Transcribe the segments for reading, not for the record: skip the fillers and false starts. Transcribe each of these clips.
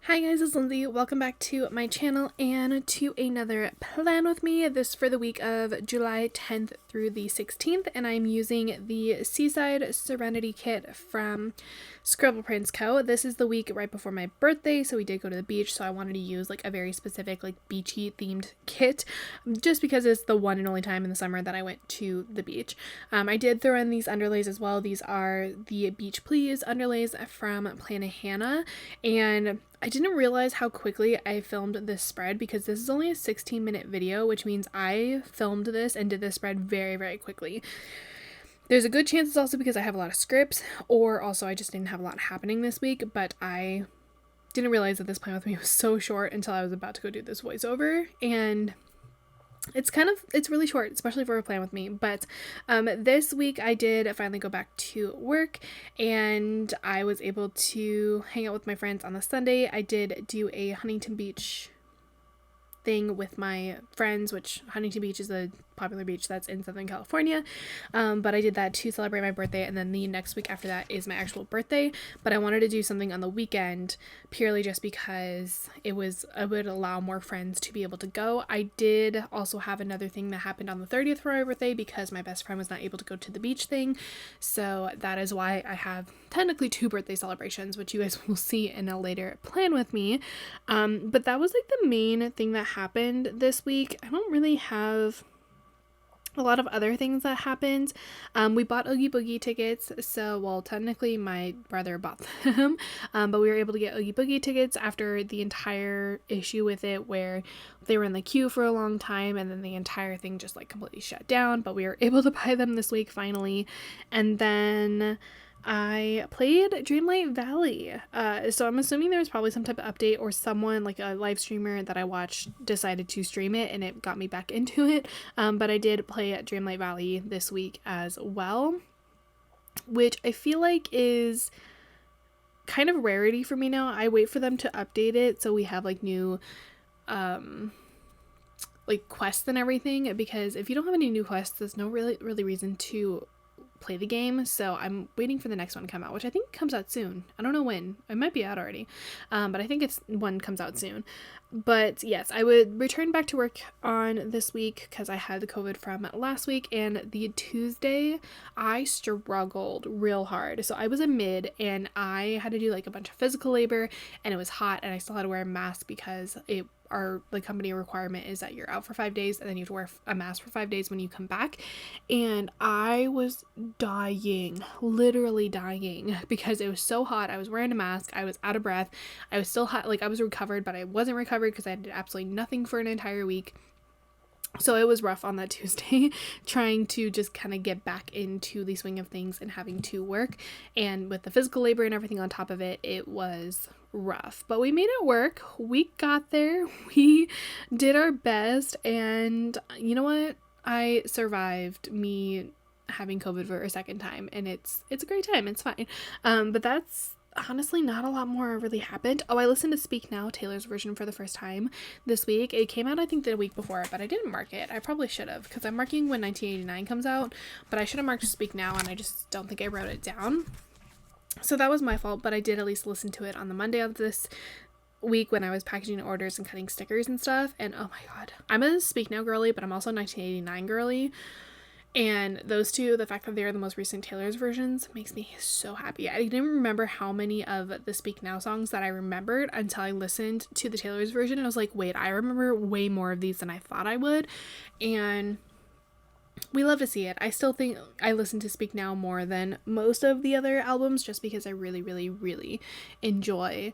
Hi guys, it's Lindsay. Welcome back to my channel and to another plan with me. This for the week of July 10th through the 16th, and I'm using the Seaside Serenity kit from Scribble Co. This is the week right before my birthday, so we did go to the beach, so I wanted to use like a very specific like beachy themed kit just because it's the one and only time in the summer that I went to the beach. I did throw in these underlays as well. These are the Beach Please underlays from PLANMAS, and I didn't realize how quickly I filmed this spread because this is only a 16-minute video, which means I filmed this and did this spread very, very quickly. There's a good chance it's also because I have a lot of scripts, or also I just didn't have a lot happening this week, but I didn't realize that this plan with me was so short until I was about to go do this voiceover, and it's really short, especially for a plan with me. But this week I did finally go back to work, and I was able to hang out with my friends on the Sunday. I did do a Huntington Beach thing with my friends, which Huntington Beach is a popular beach that's in Southern California, but I did that to celebrate my birthday, and then the next week after that is my actual birthday. But I wanted to do something on the weekend purely just because it would allow more friends to be able to go. I did also have another thing that happened on the 30th for my birthday because my best friend was not able to go to the beach thing, so that is why I have technically two birthday celebrations, which you guys will see in a later plan with me. But that was like the main thing that happened this week. I don't really have a lot of other things that happened. We bought Oogie Boogie tickets, so well technically my brother bought them, but we were able to get Oogie Boogie tickets after the entire issue with it where they were in the queue for a long time and then the entire thing just like completely shut down, but we were able to buy them this week finally. And then I played Dreamlight Valley, so I'm assuming there was probably some type of update or someone, like a live streamer that I watched, decided to stream it and it got me back into it, but I did play Dreamlight Valley this week as well, which I feel like is kind of a rarity for me now. I wait for them to update it so we have like new like quests and everything, because if you don't have any new quests, there's no really reason to play the game. So I'm waiting for the next one to come out, which I think comes out soon. I don't know when. It might be out already, but I think it's one comes out soon. But yes, I would return back to work on this week because I had the COVID from last week, and the Tuesday I struggled real hard. So I was a mid and I had to do like a bunch of physical labor, and it was hot, and I still had to wear a mask because the company requirement is that you're out for 5 days and then you have to wear a mask for 5 days when you come back. And I was dying, literally dying, because it was so hot. I was wearing a mask, I was out of breath, I was still hot, like I was recovered, but I wasn't recovered because I did absolutely nothing for an entire week. So it was rough on that Tuesday trying to just kind of get back into the swing of things and having to work, and with the physical labor and everything on top of it, it was rough, but we made it work. We got there, we did our best, and you know what, I survived me having COVID for a second time, and it's a great time, it's fine. But that's honestly not a lot more really happened. Oh, I listened to Speak Now, Taylor's version, for the first time this week. It came out I think the week before, but I didn't mark it. I probably should have, because I'm marking when 1989 comes out, but I should have marked Speak Now, and I just don't think I wrote it down. So that was my fault, but I did at least listen to it on the Monday of this week when I was packaging orders and cutting stickers and stuff. And oh my god, I'm a Speak Now girly, but I'm also a 1989 girly. And those two, the fact that they're the most recent Taylor's versions, makes me so happy. I didn't remember how many of the Speak Now songs that I remembered until I listened to the Taylor's version. And I was like, wait, I remember way more of these than I thought I would. And we love to see it. I still think I listen to Speak Now more than most of the other albums just because I really, really, really enjoy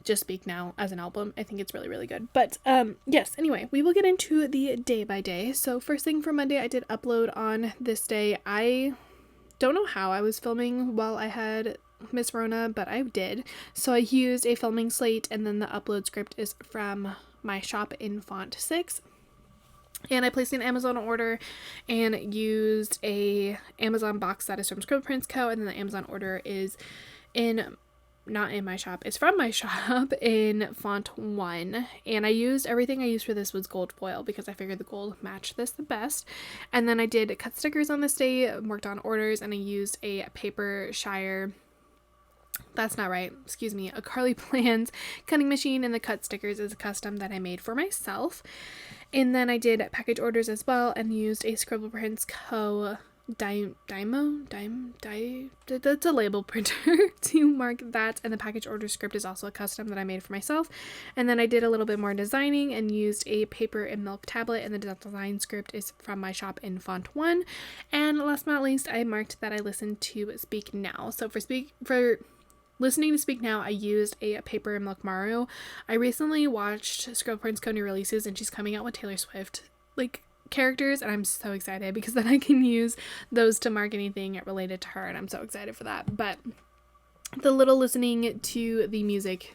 just Speak Now as an album. I think it's really, really good. But yes, anyway, we will get into the day by day. So first thing for Monday, I did upload on this day. I don't know how I was filming while I had Miss Rona, but I did. So I used a filming slate, and then the upload script is from my shop in font 6. And I placed an Amazon order and used a Amazon box that is from Scribble Co. And then the Amazon order is not in my shop, it's from my shop in font 1. And I used everything I used for this was gold foil because I figured the gold matched this the best. And then I did cut stickers on this day, worked on orders, and I used a paper Shire That's not right. Excuse me. A Carly Plans cutting machine, and the cut stickers is a custom that I made for myself. And then I did package orders as well and used a Scribble Prints Co. That's a label printer to mark that, and the package order script is also a custom that I made for myself. And then I did a little bit more designing and used a paper and milk tablet, and the design script is from my shop in font 1. And last but not least, I marked that I listened to Speak Now. So for listening to Speak Now, I used a paper and milk Mario. I recently watched Scribble Prints Co. new releases, and she's coming out with Taylor Swift characters, and I'm so excited because then I can use those to mark anything related to her, and I'm so excited for that. But the little listening to the music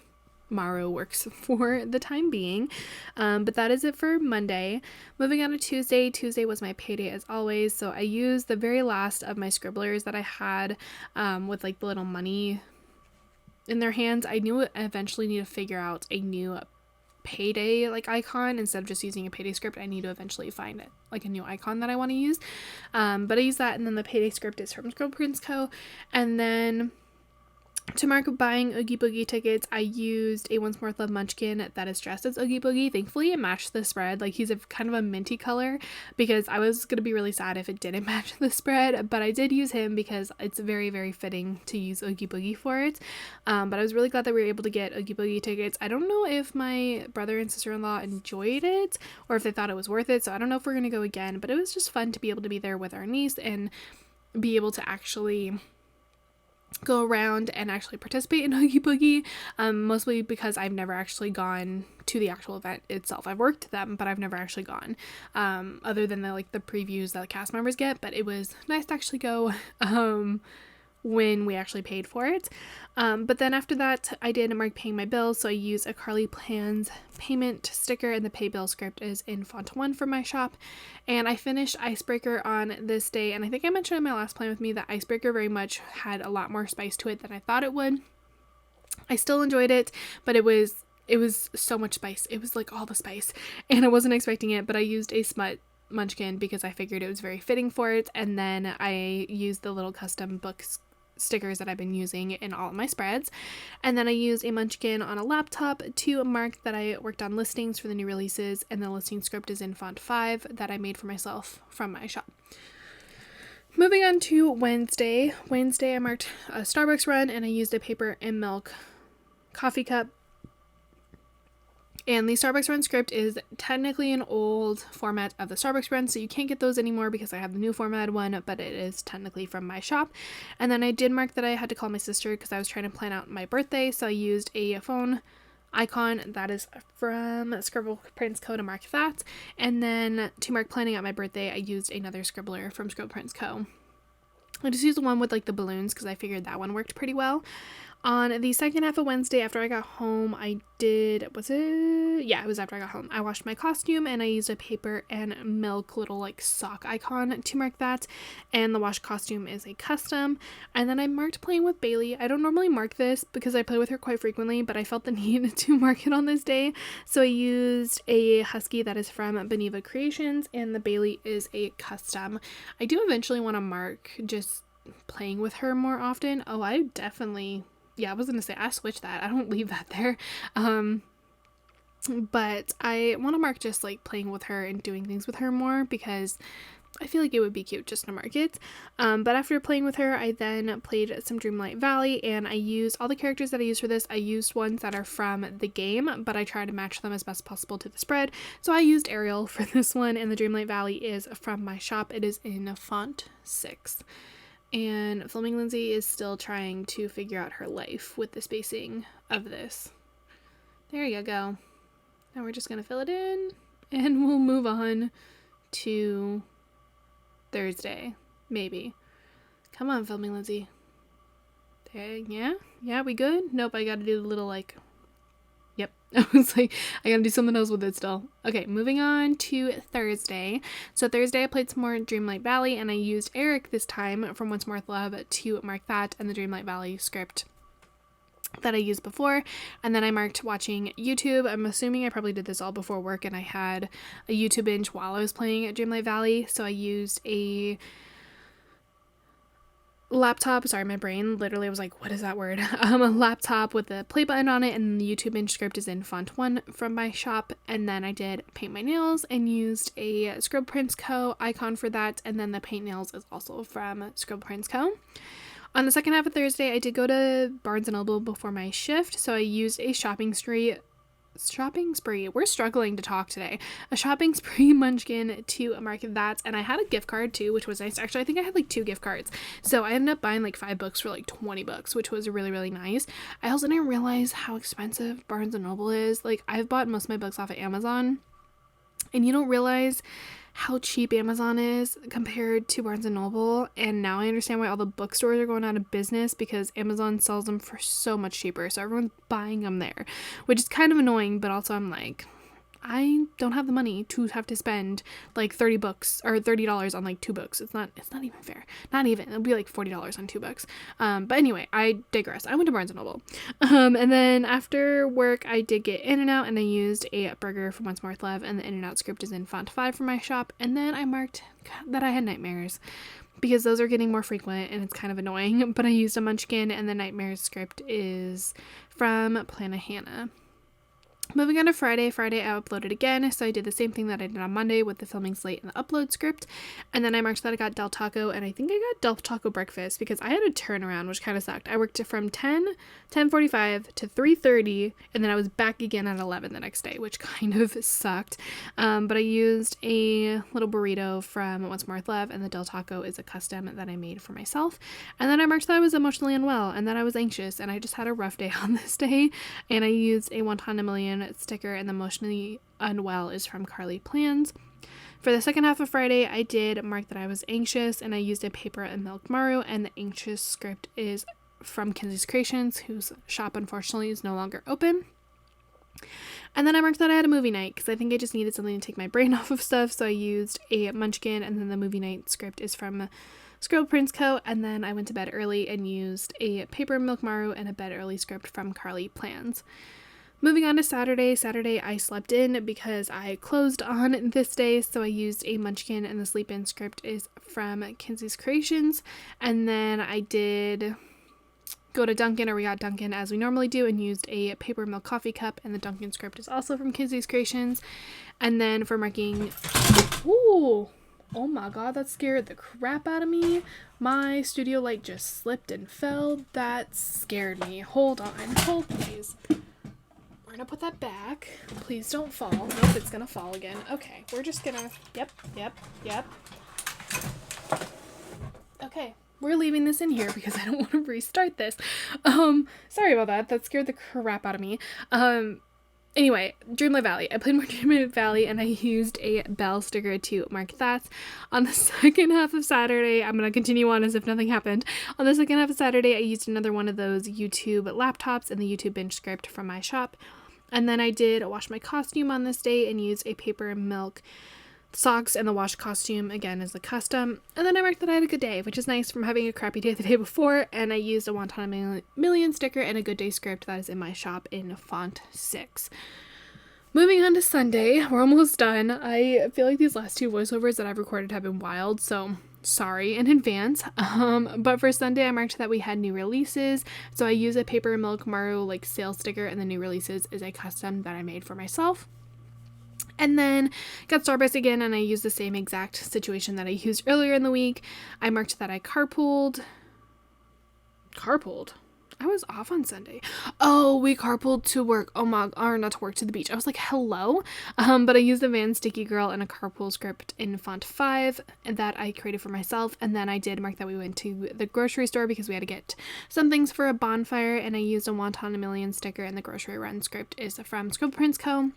Mario works for the time being. But that is it for Monday. Moving on to Tuesday. Tuesday was my payday as always, so I used the very last of my scribblers that I had with the little money in their hands. I knew I eventually need to figure out a new payday icon. Instead of just using a payday script, I need to eventually find it a new icon that I want to use. But I use that, and then the payday script is from Scribble Prints Co. And then to mark buying Oogie Boogie tickets, I used a Once More with Love munchkin that is dressed as Oogie Boogie. Thankfully, it matched the spread. He's a kind of a minty color, because I was going to be really sad if it didn't match the spread, but I did use him because it's very, very fitting to use Oogie Boogie for it. But I was really glad that we were able to get Oogie Boogie tickets. I don't know if my brother and sister-in-law enjoyed it or if they thought it was worth it, so I don't know if we're going to go again, but it was just fun to be able to be there with our niece and be able to actually go around and actually participate in Oogie Boogie, mostly because I've never actually gone to the actual event itself. I've worked them, but I've never actually gone, other than the previews that the cast members get. But it was nice to actually go when we actually paid for it. But then after that, I did mark paying my bills, so I used a Carly Plans payment sticker, and the pay bill script is in font 1 for my shop. And I finished Icebreaker on this day, and I think I mentioned in my last Plan With Me that Icebreaker very much had a lot more spice to it than I thought it would. I still enjoyed it, but it was so much spice. It was all the spice, and I wasn't expecting it, but I used a smut munchkin because I figured it was very fitting for it. And then I used the little custom books stickers that I've been using in all of my spreads. And then I used a munchkin on a laptop to mark that I worked on listings for the new releases, and the listing script is in font 5 that I made for myself from my shop. Moving on to Wednesday. I marked a Starbucks run, and I used a paper and milk coffee cup. And the Starbucks Run script is technically an old format of the Starbucks Run, so you can't get those anymore because I have the new formatted one, but it is technically from my shop. And then I did mark that I had to call my sister because I was trying to plan out my birthday, so I used a phone icon that is from Scribble Prints Co. to mark that. And then to mark planning out my birthday, I used another scribbler from Scribble Prints Co. I just used the one with the balloons because I figured that one worked pretty well. On the second half of Wednesday, after I got home, it was after I got home. I washed my costume, and I used a paper and milk little sock icon to mark that. And the washed costume is a custom. And then I marked playing with Bailey. I don't normally mark this because I play with her quite frequently, but I felt the need to mark it on this day. So I used a husky that is from Beneva Creations, and the Bailey is a custom. I do eventually want to mark just playing with her more often. Oh, I definitely... Yeah, I was going to say, I switched that. I don't leave that there. But I want to mark just playing with her and doing things with her more because I feel like it would be cute just to mark it. But after playing with her, I then played some Dreamlight Valley, and I used all the characters that I used for this. I used ones that are from the game, but I tried to match them as best possible to the spread. So I used Ariel for this one, and the Dreamlight Valley is from my shop. It is in font 6. And Filming Lindsay is still trying to figure out her life with the spacing of this. There you go. Now we're just going to fill it in, and we'll move on to Thursday, maybe. Come on, Filming Lindsay. There, yeah, we good? Nope, I got to do the little Yep. I was I gotta do something else with it still. Okay, moving on to Thursday. So Thursday I played some more Dreamlight Valley, and I used Eric this time from Once More with Love to mark that and the Dreamlight Valley script that I used before. And then I marked watching YouTube. I'm assuming I probably did this all before work, and I had a YouTube binge while I was playing at Dreamlight Valley. So I used a laptop. Sorry, my brain literally was like, what is that word? A laptop with the play button on it, and the YouTube binge script is in font 1 from my shop. And then I did paint my nails and used a Scribble Prints Co. icon for that, and then the paint nails is also from Scribble Prints Co. On the second half of Thursday, I did go to Barnes & Noble before my shift, so I used a shopping spree. We're struggling to talk today. A shopping spree munchkin to mark that, and I had a gift card too, which was nice. Actually, I think I had like 2 gift cards, so I ended up buying like 5 books for like $20, which was really, really nice. I also didn't realize how expensive Barnes & Noble is. Like, I've bought most of my books off of Amazon, and you don't realize how cheap Amazon is compared to Barnes & Noble, and now I understand why all the bookstores are going out of business, because Amazon sells them for so much cheaper, so everyone's buying them there, which is kind of annoying, but also I'm like, I don't have the money to have to spend like $30 on like 2 books. It's not even fair. Not even. It'll be like $40 on 2 books. But anyway, I digress. I went to Barnes & Noble. And then after work, I did get In-N-Out, and I used a burger from Once More with Love, and the In-N-Out script is in font 5 for my shop. And then I marked that I had nightmares, because those are getting more frequent and it's kind of annoying. But I used a munchkin, and the nightmares script is from PLANMAS. Moving on to Friday. Friday I uploaded again, so I did the same thing that I did on Monday with the filming slate and the upload script, and then I marked that I got Del Taco, and I think I got Del Taco breakfast because I had a turnaround, which kind of sucked. I worked from 10:45 to 3:30, and then I was back again at 11 the next day, which kind of sucked. But I used a little burrito from Once More with Love, and the Del Taco is a custom that I made for myself. And then I marked that I was emotionally unwell, and that I was anxious, and I just had a rough day on this day, and I used a Wonton a Million sticker, and the emotionally unwell is from Carly Plans. For the second half of Friday, I did mark that I was anxious, and I used a paper and milk maru, and the anxious script is from Kinsey's Creations, whose shop unfortunately is no longer open. And then I marked that I had a movie night, because I think I just needed something to take my brain off of stuff, so I used a munchkin, and then the movie night script is from Scribble Prints Co. And then I went to bed early and used a paper milk maru and a bed early script from Carly Plans. Moving on to Saturday. Saturday I slept in because I closed on this day, so I used a munchkin, and the sleep in script is from Kinsey's Creations. And then I did go to Dunkin', or we got Dunkin' as we normally do, and used a paper milk coffee cup, and the Dunkin' script is also from Kinsey's Creations. And then for marking, ooh, oh my god, that scared the crap out of me. My studio light just slipped and fell. That scared me. Hold please. We're gonna put that back. Please don't fall. Nope, it's gonna fall again. Okay, we're just gonna, yep. Okay, we're leaving this in here because I don't want to restart this. Sorry about that. That scared the crap out of me. Anyway, Dreamlight Valley. I played more Dreamlight Valley, and I used a bell sticker to mark that. On the second half of Saturday, I'm going to continue on as if nothing happened. On the second half of Saturday, I used another one of those YouTube laptops and the YouTube binge script from my shop. And then I did wash my costume on this day and used a paper and milk socks, and the wash costume again is the custom. And then I marked that I had a good day, which is nice from having a crappy day the day before, and I used a Wonton a Million sticker and a good day script that is in my shop in font 6. Moving on to Sunday, we're almost done. I feel like these last 2 voiceovers that I've recorded have been wild, so sorry in advance. But for Sunday, I marked that we had new releases, so I used a paper milk maru like sale sticker, and the new releases is a custom that I made for myself. And then got Starbucks again, and I used the same exact situation that I used earlier in the week. I marked that I carpooled. I was off on Sunday. Oh, we carpooled to work. Oh my, or not to work, to the beach. I was like, hello. But I used a Van Sticky Girl and a carpool script in font 5 that I created for myself. And then I did mark that we went to the grocery store because we had to get some things for a bonfire. And I used a Wonton a Million sticker, and the grocery run script is from Scribble Prints Co.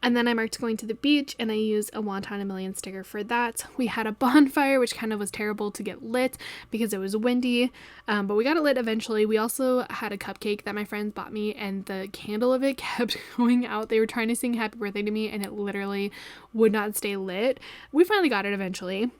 And then I marked going to the beach, and I used a Wonton a Million sticker for that. We had a bonfire, which kind of was terrible to get lit because it was windy. But we got it lit eventually. We also had a cupcake that my friends bought me, and the candle of it kept going out. They were trying to sing happy birthday to me, and it literally would not stay lit. We finally got it eventually.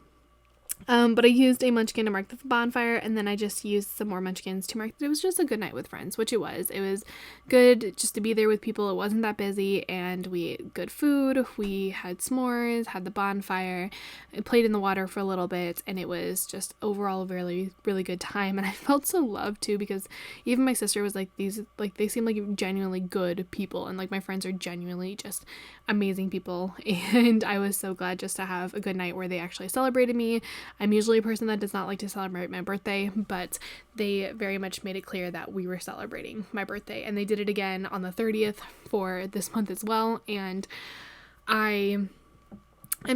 But I used a munchkin to mark the bonfire, and then I just used some more munchkins to mark that it was just a good night with friends, which it was. It was good just to be there with people. It wasn't that busy, and we ate good food. We had s'mores, had the bonfire, I played in the water for a little bit, and it was just overall a really, really good time. And I felt so loved too, because even my sister was like, they seem like genuinely good people, and like my friends are genuinely just amazing people. And I was so glad just to have a good night where they actually celebrated me. I'm usually a person that does not like to celebrate my birthday, but they very much made it clear that we were celebrating my birthday, and they did it again on the 30th for this month as well. And I'm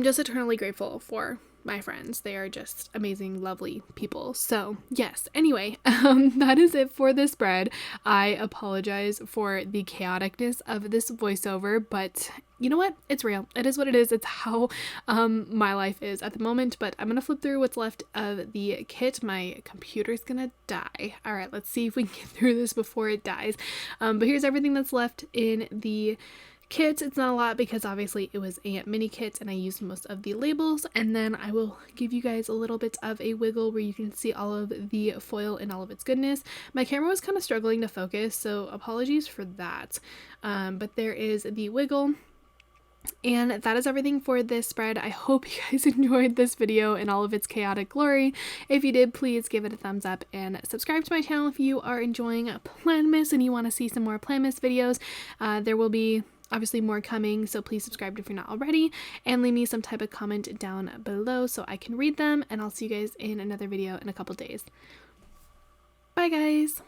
just eternally grateful for my friends. They are just amazing, lovely people. So yes, anyway, that is it for this spread. I apologize for the chaoticness of this voiceover, but you know what? It's real. It is what it is. It's how my life is at the moment. But I'm gonna flip through what's left of the kit. My computer's gonna die. All right, let's see if we can get through this before it dies. But here's everything that's left in the kit. It's not a lot because obviously it was a mini kit and I used most of the labels, and then I will give you guys a little bit of a wiggle where you can see all of the foil and all of its goodness. My camera was kind of struggling to focus, so apologies for that, but there is the wiggle. And that is everything for this spread. I hope you guys enjoyed this video in all of its chaotic glory. If you did, please give it a thumbs up and subscribe to my channel if you are enjoying PLANMAS and you want to see some more PLANMAS videos. There will be obviously more coming, so please subscribe if you're not already, and leave me some type of comment down below so I can read them, and I'll see you guys in another video in a couple days. Bye guys!